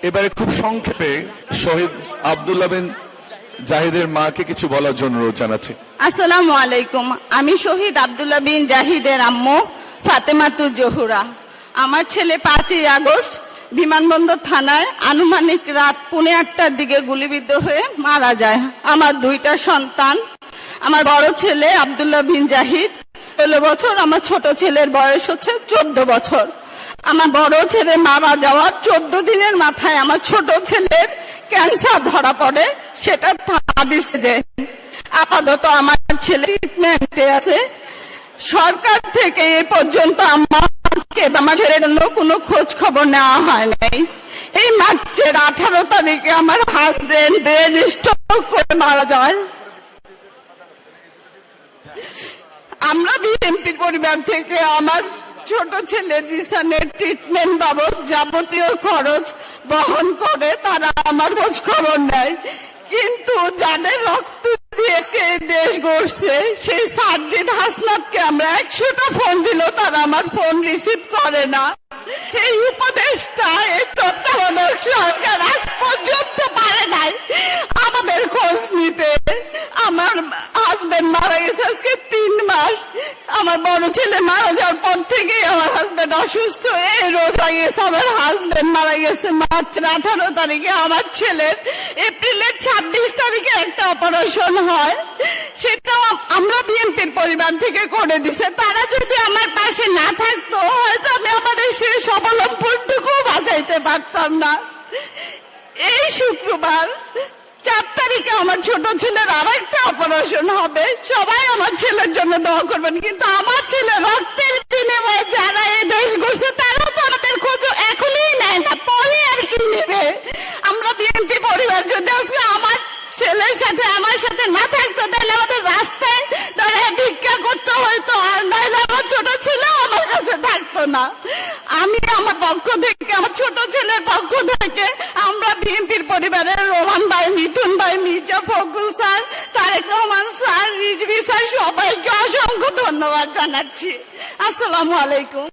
এবারে খুব সংক্ষেপে শহীদ আব্দুল্লাহ বিন জাহিদের মাকে কিছু বলার জন্য অনুরোধ জানাচ্ছি। আসসালামু আলাইকুম। আমি শহীদ আব্দুল্লাহ বিন জাহিদের আম্মু ফাতেমাতুল জোহরা। আমার ছেলে 5ই আগস্ট বিমানবন্দর থানায় আনুমানিক রাত 8:45টার দিকে গুলিবিদ্ধ হয়ে মারা যায়। আমার 2টা সন্তান, আমার বড় ছেলে আব্দুল্লাহ বিন জাহিদ 16 বছর, আমার ছোট ছেলের বয়স হচ্ছে 14 বছর। আমার বড় ছেলে মারা যাওয়ার 14 দিনের মাথায় আমার ছোট ছেলের ক্যান্সার ধরা পড়ে, সেটা থাবিছে যে আপাতত আমার ছেলে ট্রিটমেন্টে আছে। সরকার থেকে এ পর্যন্ত আমার ছেলের জন্য কোনো খোঁজ খবর নেওয়া হয় নাই। এই মার্চের 18 তারিখে আমার হাজবেন্ড ব্রেন স্ট্রোক করে মারা যায়। আমরা বিএনপি পরিবার থেকে আমার ছোট ছেলে জিসানের ট্রিটমেন্ট বাবদ যাবতীয় খরচ বহন করে তারা আমার খোঁজ খবর নেয়, কিন্তু যাদের রক্ত দিয়ে দেশ গড়ছে সেই সার্জিদ হাসনাতকে আমরা 100টা ফোন দিলেও তারা আমার ফোন রিসিভ করে না। এই উপদেশটা, এই তত্ত্বাবধায়ক সরকার আজ পর্যন্ত পারে নাই আমাদের খোঁজ নিতে। আমার হাজবেন্ড মারা গেছে আজকে 3 মাস। আমার বড় ছেলে মারা যাওয়ার পর থেকে আমার হাজবেন্ড অসুস্থ হয়ে রোজা গেছে। আমার হাজবেন্ড মারা গেছে মার্চের 18 তারিখে। আমার ছেলের এপ্রিলের 26 তারিখে একটা অপারেশন হয়, সেটাও আমরা বিএনপির পরিবার থেকে করে দিছে। তারা যদি আমার পাশে না থাকতো হয়তো আমি আমাদের শেষ অবলম্বনটুকু বাঁচাইতে পারতাম না। এই শুক্রবার 4 তারিখে আমার ছোট ছেলের আরেকটা অপারেশন হবে। সবাই আমার ছেলের জন্য দোয়া করবেন, কিন্তু আমার ছেলে রক্তের বিনিময়ে যারা এই দেশ গড়ছে তারাও তো আমাদের খোঁজ এখনই নেয় না, পরে আর কি নেবে। আমরা বিএনপি পরিবার যদি আজকে আমার ছেলের সাথে আমার সাথে না থাকতো তাহলে আমাদের রাস্তায় দাঁড়িয়ে ভিক্ষা করতে হয়তো, আর নাইলে আমার ছোট ছেলে আমার কাছে থাকতো না। আমি আমার পক্ষ থেকে, আমার ছোট ছেলের পক্ষ থেকে আমরা বিএনপির পরিবারের রোমান ভাই, মিথুন ভাই, Mirza Fakhrul sir, Tarek Rahman sir, Rizvi sir সবাইকে অসংখ্য ধন্যবাদ জানাচ্ছি। আসসালামু আলাইকুম।